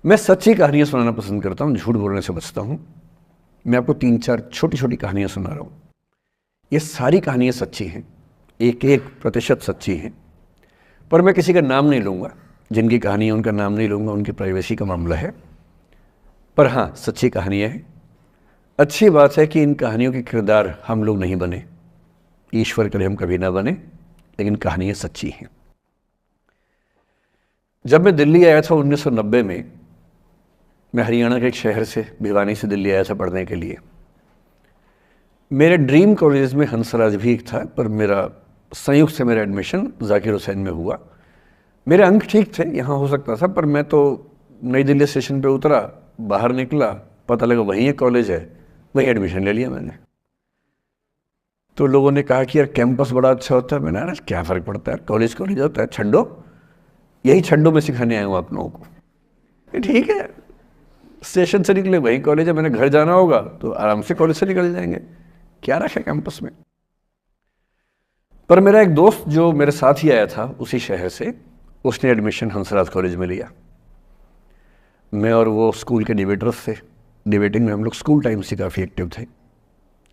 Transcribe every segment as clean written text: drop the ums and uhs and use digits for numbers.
मैं सच्ची कहानियाँ सुनाना पसंद करता हूँ, झूठ बोलने से बचता हूँ। मैं आपको 3-4 छोटी छोटी कहानियाँ सुना रहा हूँ। ये सारी कहानियाँ सच्ची हैं, 1-1% सच्ची हैं, पर मैं किसी का नाम नहीं लूँगा। जिनकी कहानी है उनका नाम नहीं लूँगा, उनकी प्राइवेसी का मामला है। पर हाँ, सच्ची कहानियाँ हैं। अच्छी बात है कि इन कहानियों के किरदार हम लोग नहीं बने, ईश्वर करे हम कभी ना बने, लेकिन कहानियाँ सच्ची हैं। जब मैं दिल्ली आया था 1990 में, मैं हरियाणा के एक शहर से, भिवानी से दिल्ली आया था पढ़ने के लिए। मेरे ड्रीम कॉलेज में हंसराज भी एक था, पर मेरा संयुक्त से मेरा एडमिशन जाकिर हुसैन में हुआ। मेरे अंक ठीक थे, यहाँ हो सकता था, पर मैं तो नई दिल्ली स्टेशन पे उतरा, बाहर निकला, पता लगा वहीं एक कॉलेज है, वहीं एडमिशन ले लिया मैंने। तो लोगों ने कहा कि यार कैंपस बड़ा अच्छा होता है। मैंने कहा क्या फ़र्क पड़ता है, कॉलेज कॉलेज होता है, छंडो, यही छंडो में सिखाने आया हूँ आप लोगों को। ठीक है, स्टेशन से निकले वहीं कॉलेज है, मैंने घर जाना होगा तो आराम से कॉलेज से निकल जाएंगे, क्या रखा कैंपस में। पर मेरा एक दोस्त जो मेरे साथ ही आया था उसी शहर से, उसने एडमिशन हंसराज कॉलेज में लिया। मैं और वो स्कूल के डिबेटर्स थे, डिबेटिंग में हम लोग स्कूल टाइम से काफ़ी एक्टिव थे।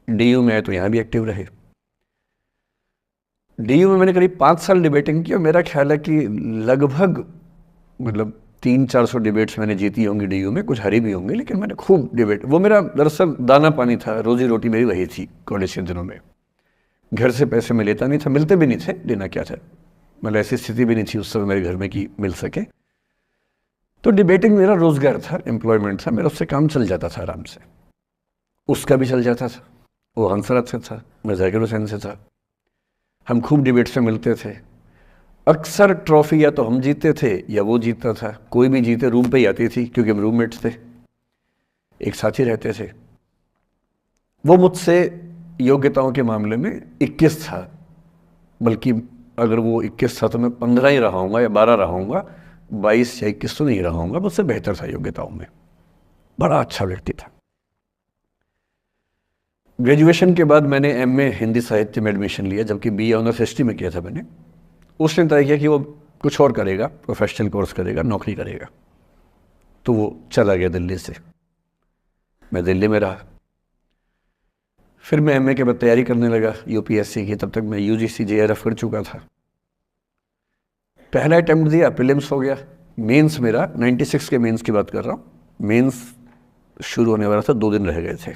डीयू में आए तो यहाँ भी एक्टिव रहे। डीयू में मैंने करीब 5 साल डिबेटिंग की और मेरा ख्याल है कि लगभग 300-400 डिबेट्स मैंने जीती होंगी डीयू में, कुछ हरी भी होंगी, लेकिन मैंने खूब डिबेट, वो मेरा दरअसल दाना पानी था, रोजी रोटी मेरी वही थी कॉलेज के दिनों में। घर से पैसे मैं लेता नहीं था, मिलते भी नहीं थे, लेना क्या था, ऐसी स्थिति भी नहीं थी उस समय मेरे घर में कि मिल सके। तो डिबेटिंग मेरा रोजगार था, एम्प्लॉयमेंट था मेरा, उससे काम चल जाता था आराम से। उसका भी चल जाता था, वो हंसराज से था, मैं जाकिर हुसैन से था। हम खूब डिबेट्स में मिलते थे। अक्सर ट्रॉफी या तो हम जीतते थे या वो जीतता था, कोई भी जीते रूम पे ही आती थी, क्योंकि हम रूममेट्स थे, एक साथ ही रहते थे। वो मुझसे योग्यताओं के मामले में 21 था, बल्कि अगर वो 21 था तो मैं 15 ही रहा हूँगा या 12 रहा हूँगा, 22 या 21 तो नहीं रहा हूँगा, मुझसे बेहतर था योग्यताओं में, बड़ा अच्छा व्यक्ति था। ग्रेजुएशन के बाद मैंने एमए हिंदी साहित्य में एडमिशन लिया, जबकि बीए ऑनर्स हिस्ट्री में किया था मैंने। उसने तय किया कि वो कुछ और करेगा, प्रोफेशनल कोर्स करेगा, नौकरी करेगा, तो वो चला गया दिल्ली से। मैं दिल्ली में रहा। फिर मैं एमए के बाद तैयारी करने लगा यूपीएससी की। तब तक मैं यूजीसी जेआरएफ कर चुका था। पहला अटेम्प्ट दिया, प्रीलिम्स हो गया। मेंस मेरा 96 के मेंस की बात कर रहा हूँ, मेंस शुरू होने वाला था, 2 दिन रह गए थे।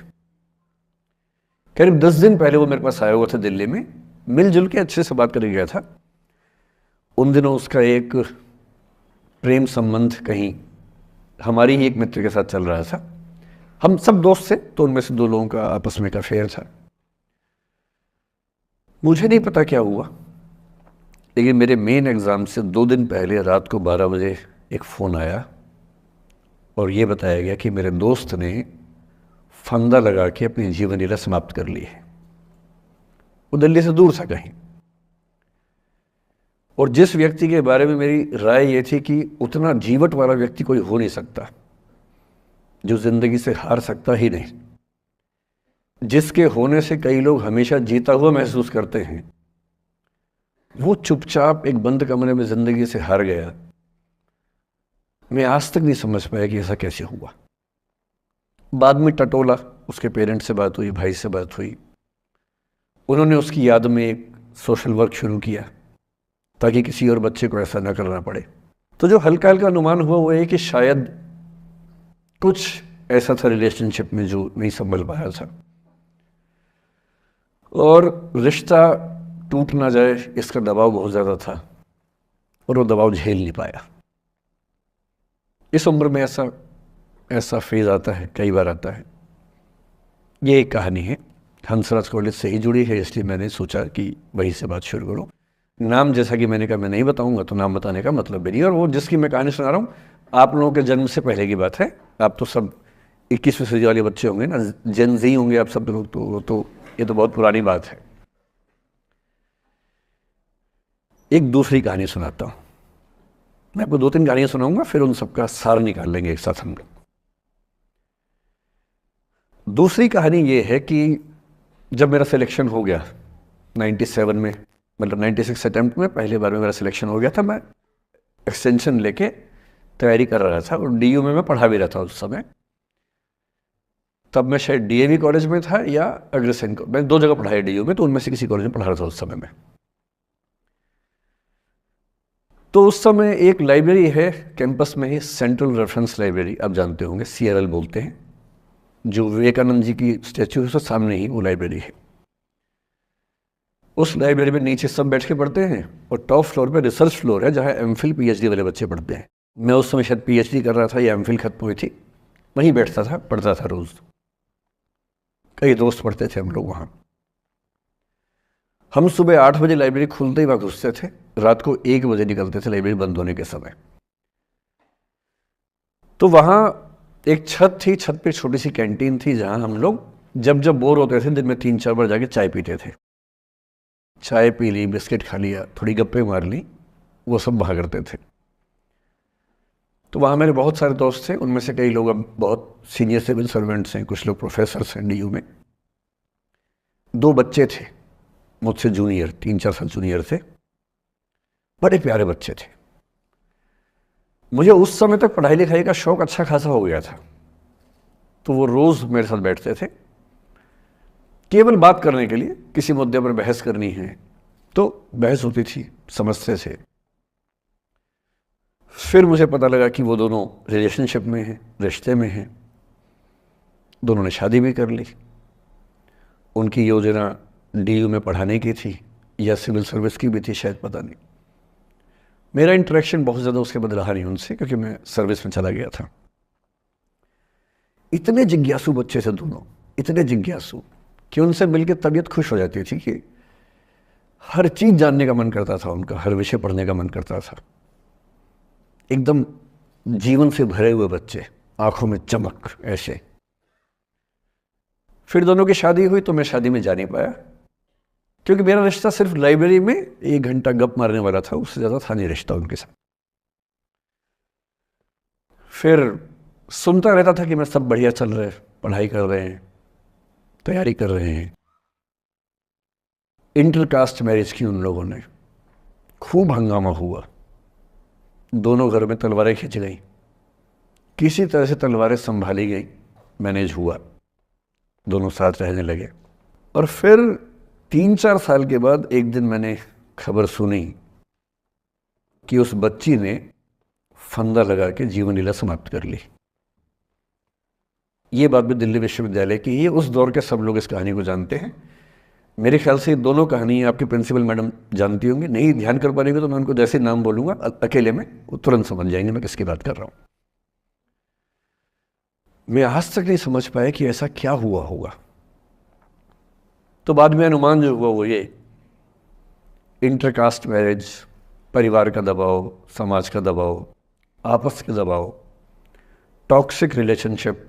करीब 10 दिन पहले वो मेरे पास आया हुआ था दिल्ली में, मिलजुल के अच्छे से बात करके गया था। उन दिनों उसका एक प्रेम संबंध कहीं हमारी ही एक मित्र के साथ चल रहा था। हम सब दोस्त थे, तो उनमें से 2 लोगों का आपस में एक अफेयर था। मुझे नहीं पता क्या हुआ, लेकिन मेरे मेन एग्ज़ाम से 2 दिन पहले रात को 12 बजे एक फ़ोन आया और ये बताया गया कि मेरे दोस्त ने फंदा लगा के अपनी जीवन लीला समाप्त कर ली है। वो दिल्ली से दूर था कहीं, और जिस व्यक्ति के बारे में मेरी राय ये थी कि उतना जीवट वाला व्यक्ति कोई हो नहीं सकता, जो ज़िंदगी से हार सकता ही नहीं, जिसके होने से कई लोग हमेशा जीता हुआ महसूस करते हैं, वो चुपचाप एक बंद कमरे में ज़िंदगी से हार गया। मैं आज तक नहीं समझ पाया कि ऐसा कैसे हुआ। बाद में टटोला, उसके पेरेंट्स से बात हुई, भाई से बात हुई, उन्होंने उसकी याद में एक सोशल वर्क शुरू किया ताकि किसी और बच्चे को ऐसा न करना पड़े। तो जो हल्का हल्का अनुमान हुआ वो है कि शायद कुछ ऐसा था रिलेशनशिप में जो नहीं संभल पाया था, और रिश्ता टूट ना जाए इसका दबाव बहुत ज़्यादा था, और वो दबाव झेल नहीं पाया। इस उम्र में ऐसा फेज़ आता है, कई बार आता है। ये एक कहानी है, हंसराज कॉलेज से ही जुड़ी है, इसलिए मैंने सोचा कि वहीं से बात शुरू करूँ। नाम जैसा कि मैंने कहा मैं नहीं बताऊंगा, तो नाम बताने का मतलब भी नहीं। और वो जिसकी मैं कहानी सुना रहा हूँ, आप लोगों के जन्म से पहले की बात है। आप तो सब 21वीं सदी वाले बच्चे होंगे ना, जेन ज़ी होंगे आप सब लोग, तो ये तो बहुत पुरानी बात है। एक दूसरी कहानी सुनाता हूँ। मैं आपको 2-3 कहानियाँ सुनाऊंगा, फिर उन सबका सार निकाल लेंगे एक साथ हम लोग। दूसरी कहानी ये है कि जब मेरा सिलेक्शन हो गया 97 में, 96 अटेम्प्ट में पहली बार में मेरा सिलेक्शन हो गया था, मैं एक्सटेंशन लेके तैयारी कर रहा था और डीयू में मैं पढ़ा भी रहा था उस समय। तब मैं शायद डीएवी कॉलेज में था या अग्रसेन को, मैं 2 जगह पढ़ा है डीयू में, तो उनमें से किसी कॉलेज में पढ़ा रहा था उस समय में। तो उस समय एक लाइब्रेरी है कैंपस में ही, सेंट्रल रेफरेंस लाइब्रेरी, आप जानते होंगे, CRL बोलते हैं, जो विवेकानंद जी की स्टैच्यू है उसके सामने ही वो लाइब्रेरी है। उस लाइब्रेरी में नीचे सब बैठ के पढ़ते हैं और टॉप फ्लोर पे रिसर्च फ्लोर है जहाँ MPhil PhD वाले बच्चे पढ़ते हैं। मैं उस समय शायद PhD कर रहा था या MPhil खत्म हुई थी, वहीं बैठता था, पढ़ता था रोज़। कई दोस्त पढ़ते थे हम लोग वहाँ। हम सुबह 8 बजे लाइब्रेरी खुलते ही वहाँ घुसते थे, रात को 1 बजे निकलते थे लाइब्रेरी बंद होने के समय। तो वहाँ एक छत थी, छत पे छोटी सी कैंटीन थी जहाँ हम लोग जब जब बोर होते थे दिन में 3-4 बार जाके चाय पीते थे। चाय पी ली, बिस्किट खा लिया, थोड़ी गप्पे मार ली, वो सब वहाँ करते थे। तो वहाँ मेरे बहुत सारे दोस्त थे, उनमें से कई लोग अब बहुत सीनियर सिविल सर्वेंट्स हैं, कुछ लोग प्रोफेसर्स हैं DU में। 2 बच्चे थे मुझसे जूनियर, 3-4 साल जूनियर थे, बड़े प्यारे बच्चे थे। मुझे उस समय तक पढ़ाई लिखाई का शौक अच्छा खासा हो गया था, तो वो रोज़ मेरे साथ बैठते थे केवल बात करने के लिए। किसी मुद्दे पर बहस करनी है तो बहस होती थी, समझते थे। फिर मुझे पता लगा कि वो दोनों रिलेशनशिप में हैं, रिश्ते में हैं, दोनों ने शादी भी कर ली। उनकी योजना DU में पढ़ाने की थी या सिविल सर्विस की भी थी शायद, पता नहीं। मेरा इंटरेक्शन बहुत ज़्यादा उसके बाद रहा नहीं उनसे, क्योंकि मैं सर्विस में चला गया था। इतने जिज्ञासु बच्चे थे दोनों, इतने जिज्ञासु कि उनसे मिलकर तबीयत खुश हो जाती थी कि हर चीज़ जानने का मन करता था उनका, हर विषय पढ़ने का मन करता था। एकदम जीवन से भरे हुए बच्चे, आंखों में चमक ऐसे। फिर दोनों की शादी हुई तो मैं शादी में जा नहीं पाया, क्योंकि मेरा रिश्ता सिर्फ लाइब्रेरी में 1 घंटा गप मारने वाला था, उससे ज़्यादा था नहीं रिश्ता उनके साथ। फिर सुनता रहता था कि मैं सब बढ़िया चल रहे, पढ़ाई कर रहे हैं, तैयारी कर रहे हैं। इंटरकास्ट मैरिज की उन लोगों ने, खूब हंगामा हुआ, दोनों घर में तलवारें खिंच गई, किसी तरह से तलवारें संभाली गई, मैनेज हुआ, दोनों साथ रहने लगे। और फिर 3-4 साल के बाद एक दिन मैंने खबर सुनी कि उस बच्ची ने फंदा लगा के जीवन लीला समाप्त कर ली। ये बात भी दिल्ली विश्वविद्यालय की, ये उस दौर के सब लोग इस कहानी को जानते हैं। मेरे ख्याल से दोनों कहानी आपके प्रिंसिपल मैडम जानती होंगी, नहीं ध्यान कर पाएंगे तो मैं उनको जैसे नाम बोलूँगा अकेले में वो तुरंत समझ जाएंगे मैं किसकी बात कर रहा हूँ। मैं आज तक नहीं समझ पाया कि ऐसा क्या हुआ होगा। तो बाद में अनुमान जो हुआ वो ये, इंटरकास्ट मैरिज, परिवार का दबाव, समाज का दबाव, आपस के दबाव, टॉक्सिक रिलेशनशिप,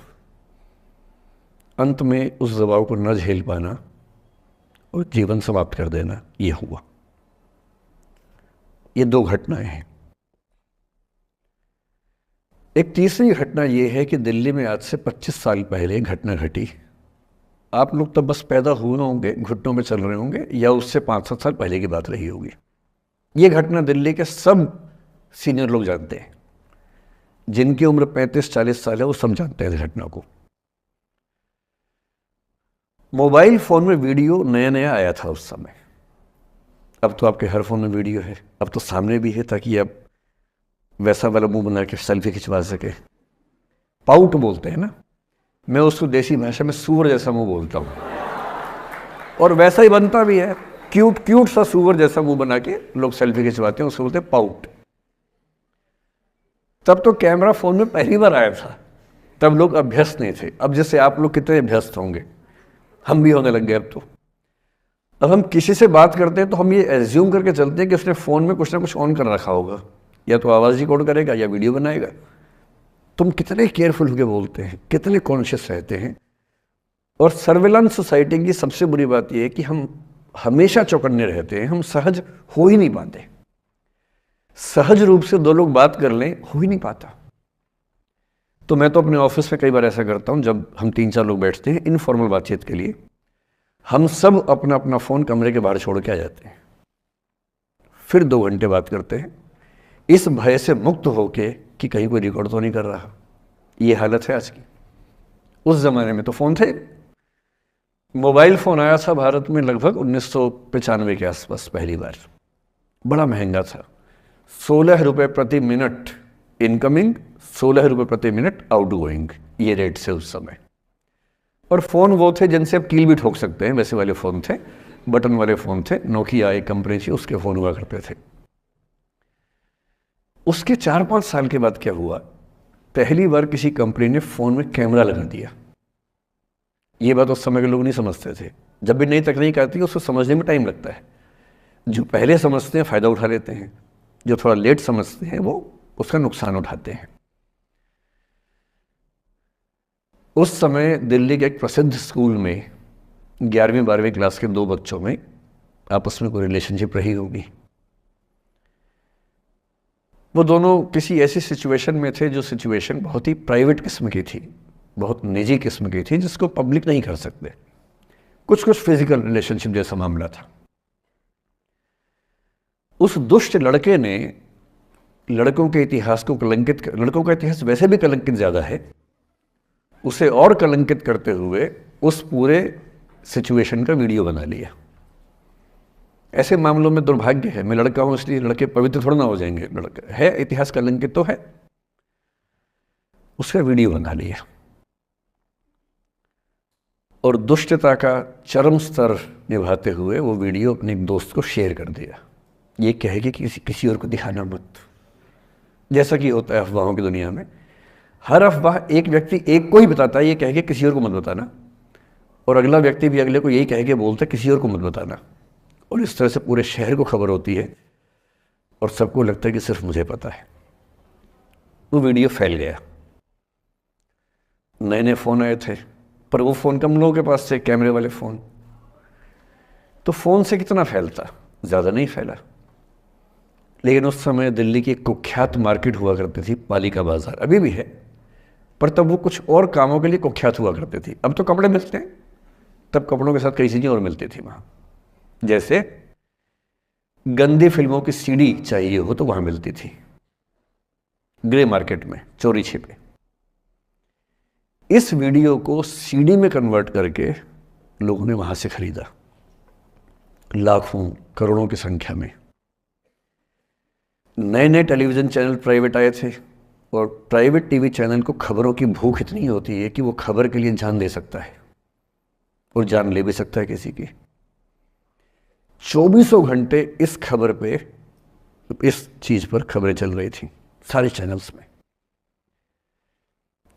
अंत में उस दबाव को न झेल पाना और जीवन समाप्त कर देना, ये हुआ। ये 2 घटनाएं हैं। एक तीसरी घटना ये है कि दिल्ली में आज से 25 साल पहले घटना घटी। आप लोग तब बस पैदा हुए होंगे, घुटनों में चल रहे होंगे, या उससे 5-7 साल पहले की बात रही होगी। ये घटना दिल्ली के सब सीनियर लोग जानते हैं, जिनकी उम्र 35-40 साल है वो सब जानते हैं इस घटना को। मोबाइल फ़ोन में वीडियो नया नया आया था उस समय। अब तो आपके हर फ़ोन में वीडियो है, अब तो सामने भी है, ताकि आप वैसा वाला मुंह बना के सेल्फी खिंचवा सके। पाउट बोलते हैं ना, मैं उसको देसी भाषा में सूअर जैसा मुंह बोलता हूँ, और वैसा ही बनता भी है, क्यूट क्यूट सा सूअर जैसा मुंह बना के लोग सेल्फी खिंचवाते हैं, उसको बोलते हैं पाउट। तब तो कैमरा फ़ोन में पहली बार आया था, तब लोग अभ्यस्त नहीं थे। अब जैसे आप लोग कितने अभ्यस्त होंगे, हम भी होने लग गए। अब हम किसी से बात करते हैं तो हम ये एज्यूम करके चलते हैं कि उसने फ़ोन में कुछ ना कुछ ऑन कर रखा होगा, या तो आवाज़ रिकॉर्ड करेगा या वीडियो बनाएगा। तुम कितने केयरफुल होकर बोलते हैं, कितने कॉन्शियस रहते हैं। और सर्विलांस सोसाइटी की सबसे बुरी बात यह है कि हम हमेशा चौकन्ने रहते हैं, हम सहज हो ही नहीं पाते। सहज रूप से 2 लोग बात कर लें, हो ही नहीं पाता। तो मैं तो अपने ऑफिस में कई बार ऐसा करता हूँ, जब हम 3-4 लोग बैठते हैं इनफॉर्मल बातचीत के लिए, हम सब अपना अपना फ़ोन कमरे के बाहर छोड़ के आ जाते हैं, फिर 2 घंटे बात करते हैं। इस भय से मुक्त होके कि कहीं कोई रिकॉर्ड तो नहीं कर रहा। ये हालत है आज की। उस ज़माने में तो फ़ोन थे। मोबाइल फ़ोन आया था भारत में लगभग 1995 के आसपास पहली बार। बड़ा महंगा था, 16 रुपये प्रति मिनट इनकमिंग, 16 रुपये प्रति मिनट आउटगोइंग, ये रेट से उस समय। और फ़ोन वो थे जिनसे आप कील भी ठोक सकते हैं, वैसे वाले फ़ोन थे, बटन वाले फ़ोन थे। नोकिया एक कंपनी थी, उसके फ़ोन हुआ करते थे। उसके 4-5 साल के बाद क्या हुआ, पहली बार किसी कंपनी ने फ़ोन में कैमरा लगा दिया। ये बात उस समय के लोग नहीं समझते थे। जब भी नई तकनीक आती है उसको समझने में टाइम लगता है। जो पहले समझते हैं फ़ायदा उठा लेते हैं, जो थोड़ा लेट समझते हैं वो उसका नुकसान उठाते हैं। उस समय दिल्ली के एक प्रसिद्ध स्कूल में 11वीं-12वीं क्लास के 2 बच्चों में आपस में कोई रिलेशनशिप रही होगी। वो दोनों किसी ऐसी सिचुएशन में थे जो सिचुएशन बहुत ही प्राइवेट किस्म की थी, बहुत निजी किस्म की थी, जिसको पब्लिक नहीं कर सकते। कुछ फिजिकल रिलेशनशिप जैसा मामला था। उस दुष्ट लड़के ने लड़कों के इतिहास को कलंकित, लड़कों का इतिहास वैसे भी कलंकित ज़्यादा है, उसे और कलंकित करते हुए उस पूरे सिचुएशन का वीडियो बना लिया। ऐसे मामलों में दुर्भाग्य है, मैं लड़का हूं इसलिए लड़के पवित्र थोड़ा ना हो जाएंगे। लड़का है, इतिहास कलंकित तो है, उसका वीडियो बना लिया और दुष्टता का चरम स्तर निभाते हुए वो वीडियो अपने एक दोस्त को शेयर कर दिया। ये कहे कि किसी और को दिखाना मत, जैसा कि होता है अफवाहों की दुनिया में। हर अफवाह एक व्यक्ति एक को ही बताता है, ये कह के किसी और को मत बताना, और अगला व्यक्ति भी अगले को यही कह के बोलता है किसी और को मत बताना। और इस तरह से पूरे शहर को खबर होती है और सबको लगता है कि सिर्फ मुझे पता है। वो वीडियो फैल गया। नए नए फ़ोन आए थे, पर वो फ़ोन कम लोगों के पास थे, कैमरे वाले फ़ोन। तो फ़ोन से कितना फैलता, ज़्यादा नहीं फैला। लेकिन उस समय दिल्ली की एक कुख्यात मार्केट हुआ करती थी, पालिका बाज़ार, अभी भी है, पर तब वो कुछ और कामों के लिए कुख्यात हुआ करती थी। अब तो कपड़े मिलते हैं, तब कपड़ों के साथ कई चीज़ें और मिलती थी वहाँ। जैसे गंदी फिल्मों की सीडी चाहिए हो तो वहाँ मिलती थी, ग्रे मार्केट में, चोरी छिपे। इस वीडियो को सीडी में कन्वर्ट करके लोगों ने वहाँ से खरीदा, लाखों करोड़ों की संख्या में। नए नए टेलीविज़न चैनल प्राइवेट आए थे, और प्राइवेट टीवी चैनल को खबरों की भूख इतनी होती है कि वो खबर के लिए जान दे सकता है और जान ले भी सकता है किसी की। 24 घंटे इस खबर पे, इस चीज़ पर खबरें चल रही थी सारे चैनल्स में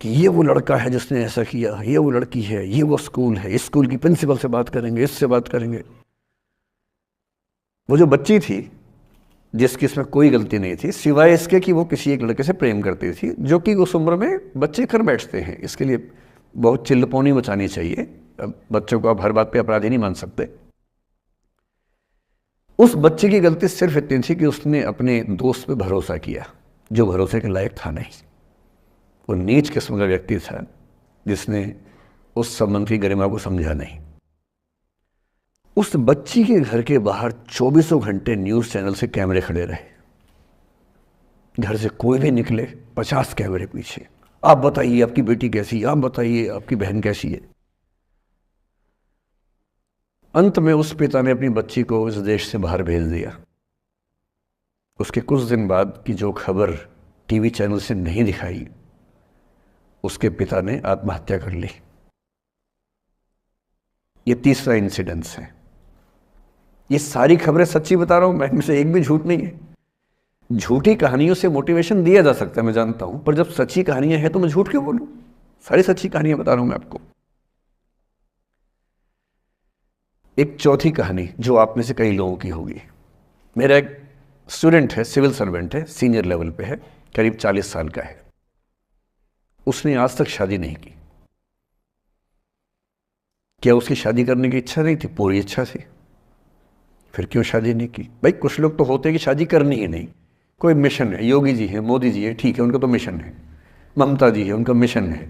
कि ये वो लड़का है जिसने ऐसा किया, ये वो लड़की है, ये वो स्कूल है, इस स्कूल की प्रिंसिपल से बात करेंगे, इससे बात करेंगे। वो जो बच्ची थी जिसकी इसमें कोई गलती नहीं थी, सिवाय इसके कि वो किसी एक लड़के से प्रेम करती थी, जो कि उस उम्र में बच्चे कर बैठते हैं। इसके लिए बहुत चिल्लपौनी मचानी चाहिए। बच्चों को आप हर बात पे अपराधी नहीं मान सकते। उस बच्चे की गलती सिर्फ इतनी थी कि उसने अपने दोस्त पे भरोसा किया, जो भरोसे के लायक था नहीं। वो नीच किस्म का व्यक्ति था जिसने उस संबंध की गरिमा को समझा नहीं। उस बच्ची के घर के बाहर 24 घंटे न्यूज़ चैनल से कैमरे खड़े रहे। घर से कोई भी निकले 50 कैमरे पीछे, आप बताइए आपकी बेटी कैसी है, आप बताइए आपकी बहन कैसी है। अंत में उस पिता ने अपनी बच्ची को इस देश से बाहर भेज दिया। उसके कुछ दिन बाद की जो खबर टीवी चैनल से नहीं दिखाई, उसके पिता ने आत्महत्या कर ली। ये तीसरा इंसिडेंस है। ये सारी खबरें सच्ची बता रहा हूं मैं, इनमें से एक भी झूठ नहीं है। झूठी कहानियों से मोटिवेशन दिया जा सकता है, मैं जानता हूं, पर जब सच्ची कहानियां हैं तो मैं झूठ क्यों बोलूं? सारी सच्ची कहानियां बता रहा हूं मैं आपको। एक चौथी कहानी जो आप में से कई लोगों की होगी। मेरा एक स्टूडेंट है, सिविल सर्वेंट है, सीनियर लेवल पे है, करीब 40 साल का है। उसने आज तक शादी नहीं की। क्या उसकी शादी करने की इच्छा नहीं थी? पूरी इच्छा थी। फिर क्यों शादी नहीं की? भाई कुछ लोग तो होते हैं कि शादी करनी ही नहीं, कोई मिशन है। योगी जी हैं, मोदी जी हैं, ठीक है, उनका तो मिशन है। ममता जी है, उनका मिशन है।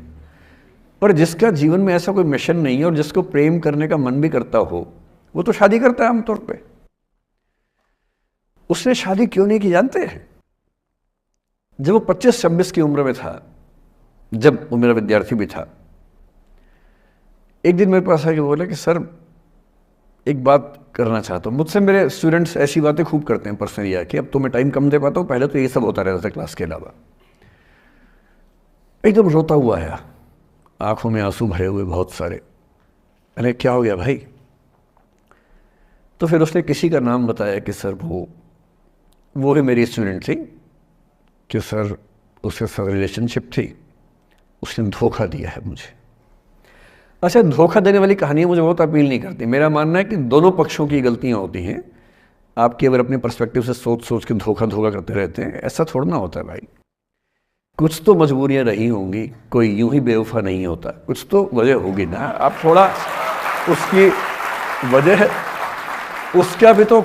पर जिसका जीवन में ऐसा कोई मिशन नहीं है और जिसको प्रेम करने का मन भी करता हो, वो तो शादी करता है आमतौर पे। उसने शादी क्यों नहीं की जानते हैं? जब वो 25-26 की उम्र में था, जब वो मेरा विद्यार्थी भी था, एक दिन मेरे पास आके बोला कि सर एक बात करना चाहता हूँ। मुझसे मेरे स्टूडेंट्स ऐसी बातें खूब करते हैं पर्सनली आके, अब तो मैं टाइम कम दे पाता हूँ, पहले तो ये सब होता रहता था क्लास के अलावा। एकदम रोता हुआ आया, आंखों में आंसू भरे हुए बहुत सारे। अरे क्या हो गया भाई? तो फिर उसने किसी का नाम बताया कि सर वो है मेरी स्टूडेंट थी, कि सर उसके साथ रिलेशनशिप थी, उसने धोखा दिया है मुझे। अच्छा, धोखा देने वाली कहानियाँ मुझे बहुत अपील नहीं करती। मेरा मानना है कि दोनों पक्षों की गलतियाँ होती हैं। आपकी अगर अपने पर्सपेक्टिव से सोच सोच के धोखा करते रहते हैं, ऐसा थोड़ा ना होता है भाई। कुछ तो मजबूरियाँ रही होंगी, कोई यूं ही बेवफा नहीं होता, कुछ तो वजह होगी ना। आप थोड़ा उसकी वजह, उसका भी तो,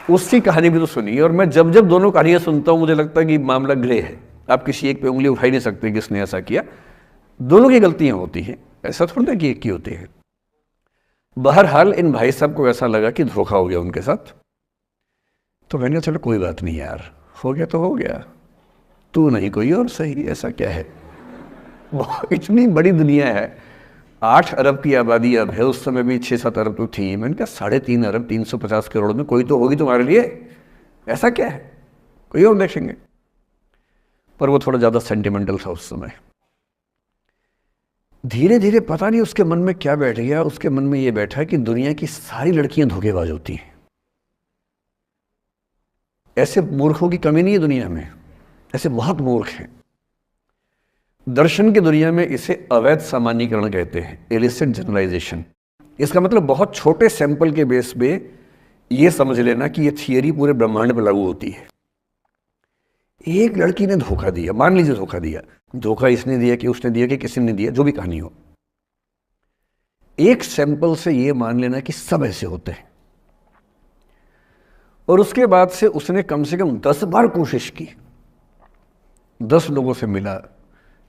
उसकी कहानी भी तो सुनिए। और मैं जब जब दोनों कहानियाँ सुनता हूँ मुझे लगता है कि मामला ग्रे है। आप किसी एक पे उंगली उठा ही नहीं सकते कि किसने ऐसा किया। दोनों की गलतियाँ होती हैं, ऐसा थोड़ा ना कि एक की होती है। बहरहाल इन भाई साहब को ऐसा लगा कि धोखा हो गया उनके साथ, तो मैंने कहा चलो कोई बात नहीं यार, हो गया तो हो गया, तू नहीं कोई और सही, ऐसा क्या है। इतनी बड़ी दुनिया है, 8 अरब की आबादी अब है, उस समय भी 6-7 अरब तो थी। मैंने कहा 3.5 अरब 350 करोड़ में कोई तो होगी तुम्हारे लिए, ऐसा क्या है, कोई और देखेंगे। पर वो थोड़ा ज़्यादा सेंटिमेंटल था उस समय। धीरे धीरे पता नहीं उसके मन में क्या बैठ गया, उसके मन में ये बैठा कि दुनिया की सारी लड़कियां धोखेबाज होती हैं। ऐसे मूर्खों की कमी नहीं है दुनिया में, ऐसे बहुत मूर्ख हैं। दर्शन की दुनिया में इसे अवैध सामान्यीकरण कहते हैं, इलिसिट जनरलाइजेशन। इसका मतलब बहुत छोटे सैंपल के बेस पे ये समझ लेना कि ये थियरी पूरे ब्रह्मांड पर लागू होती है। एक लड़की ने धोखा दिया, मान लीजिए धोखा दिया, धोखा इसने दिया कि उसने दिया कि किसी ने दिया, जो भी कहानी हो, एक सैंपल से ये मान लेना कि सब ऐसे होते हैं। और उसके बाद से उसने कम से कम 10 बार कोशिश की, 10 लोगों से मिला,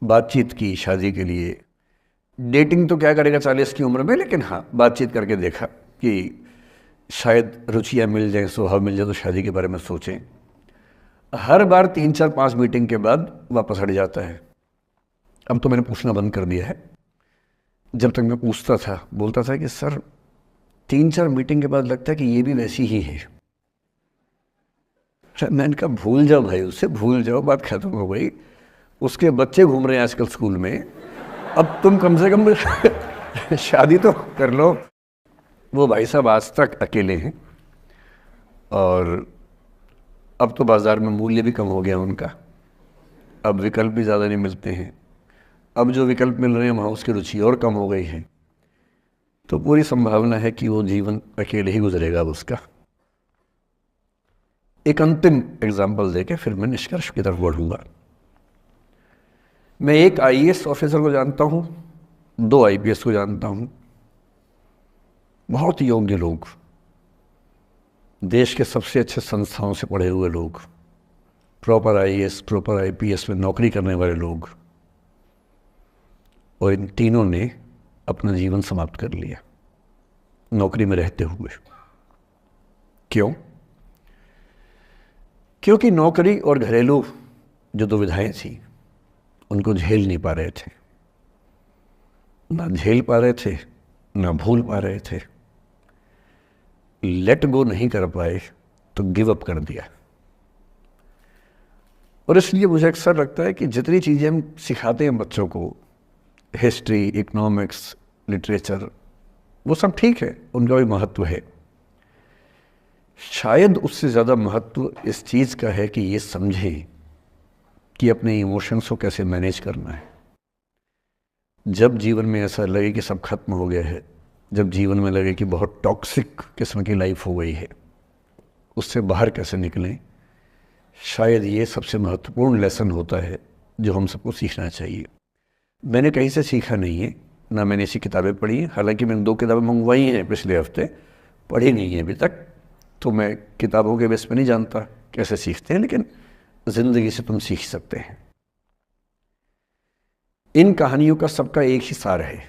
बातचीत की शादी के लिए। डेटिंग तो क्या करेगा 40 की उम्र में, लेकिन हाँ बातचीत करके देखा कि शायद रुचियाँ मिल जाएं, स्वभाव मिल जाए तो शादी के बारे में सोचें। हर बार 3-4-5 मीटिंग के बाद वापस हट जाता है। अब तो मैंने पूछना बंद कर दिया है। जब तक मैं पूछता था, बोलता था कि सर 3-4 मीटिंग के बाद लगता है कि ये भी वैसी ही है। मैंने कहा भूल जाओ भाई, उससे भूल जाओ, बात खत्म हो गई। उसके बच्चे घूम रहे हैं आजकल स्कूल में, अब तुम कम से कम शादी तो कर लो। वो भाई साहब आज तक अकेले हैं, और अब तो बाज़ार में मूल्य भी कम हो गया उनका, अब विकल्प भी ज़्यादा नहीं मिलते हैं। अब जो विकल्प मिल रहे हैं वहाँ उसकी रुचि और कम हो गई है। तो पूरी संभावना है कि वो जीवन अकेले ही गुजरेगा अब उसका। एक अंतिम एग्जाम्पल देके फिर मैं निष्कर्ष की तरफ बढ़ूंगा। मैं एक आईएएस ऑफिसर को जानता हूँ, 2 आईपीएस को जानता हूँ, बहुत योग्य लोग, देश के सबसे अच्छे संस्थाओं से पढ़े हुए लोग, प्रॉपर आईएएस प्रॉपर आईपीएस में नौकरी करने वाले लोग, और इन तीनों ने अपना जीवन समाप्त कर लिया नौकरी में रहते हुए। क्यों? क्योंकि नौकरी और घरेलू जो दुविधाएं थी उनको झेल नहीं पा रहे थे, ना झेल पा रहे थे, ना भूल पा रहे थे, लेट गो नहीं कर पाए तो गिव अप कर दिया। और इसलिए मुझे अक्सर लगता है कि जितनी चीज़ें हम सिखाते हैं बच्चों को, हिस्ट्री, इकोनॉमिक्स, लिटरेचर, वो सब ठीक है, उनका भी महत्व है। शायद उससे ज़्यादा महत्व इस चीज़ का है कि ये समझें कि अपने इमोशंस को कैसे मैनेज करना है। जब जीवन में ऐसा लगे कि सब खत्म हो गया है, जब जीवन में लगे कि बहुत टॉक्सिक किस्म की लाइफ हो गई है, उससे बाहर कैसे निकलें, शायद ये सबसे महत्वपूर्ण लेसन होता है जो हम सबको सीखना चाहिए। मैंने कहीं से सीखा नहीं है, ना मैंने ऐसी किताबें पढ़ी हैं। हालांकि मैंने 2 किताबें मंगवाई हैं पिछले हफ्ते, पढ़ी नहीं है अभी तक, तो मैं किताबों के बेस पे नहीं जानता कैसे सीखते हैं, लेकिन ज़िंदगी से तुम सीख सकते हैं। इन कहानियों का सबका एक ही सार है,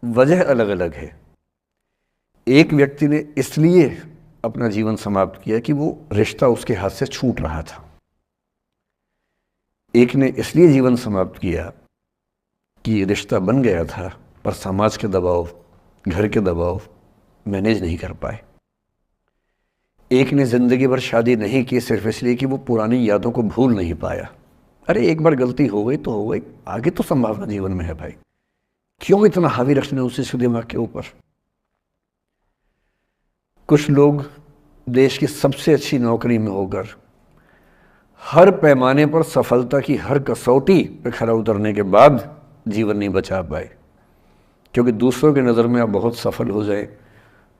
वजह अलग अलग है। एक व्यक्ति ने इसलिए अपना जीवन समाप्त किया कि वो रिश्ता उसके हाथ से छूट रहा था। एक ने इसलिए जीवन समाप्त किया कि ये रिश्ता बन गया था, पर समाज के दबाव, घर के दबाव मैनेज नहीं कर पाए। एक ने जिंदगी भर शादी नहीं की सिर्फ इसलिए कि वो पुरानी यादों को भूल नहीं पाया। अरे एक बार गलती हो गई तो हो गई, आगे तो संभावना जीवन में है भाई, क्यों इतना हावी रखना उसी से दिमाग के ऊपर। कुछ लोग देश की सबसे अच्छी नौकरी में होकर हर पैमाने पर सफलता की हर कसौटी पे खरा उतरने के बाद जीवन नहीं बचा पाए, क्योंकि दूसरों की नज़र में आप बहुत सफल हो जाए,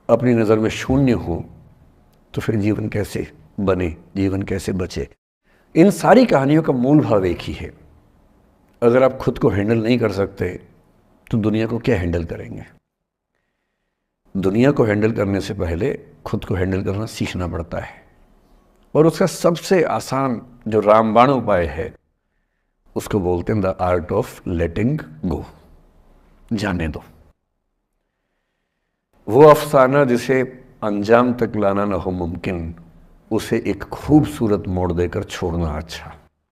अपनी नज़र में शून्य हो, तो फिर जीवन कैसे बने, जीवन कैसे बचे। इन सारी कहानियों का मूल भाव एक ही है, अगर आप खुद को हैंडल नहीं कर सकते तो दुनिया को क्या हैंडल करेंगे। दुनिया को हैंडल करने से पहले खुद को हैंडल करना सीखना पड़ता है, और उसका सबसे आसान जो रामबाण उपाय है उसको बोलते हैं द आर्ट ऑफ लेटिंग गो। जाने दो। वो अफसाना जिसे अंजाम तक लाना न हो मुमकिन, उसे एक खूबसूरत मोड़ देकर छोड़ना अच्छा।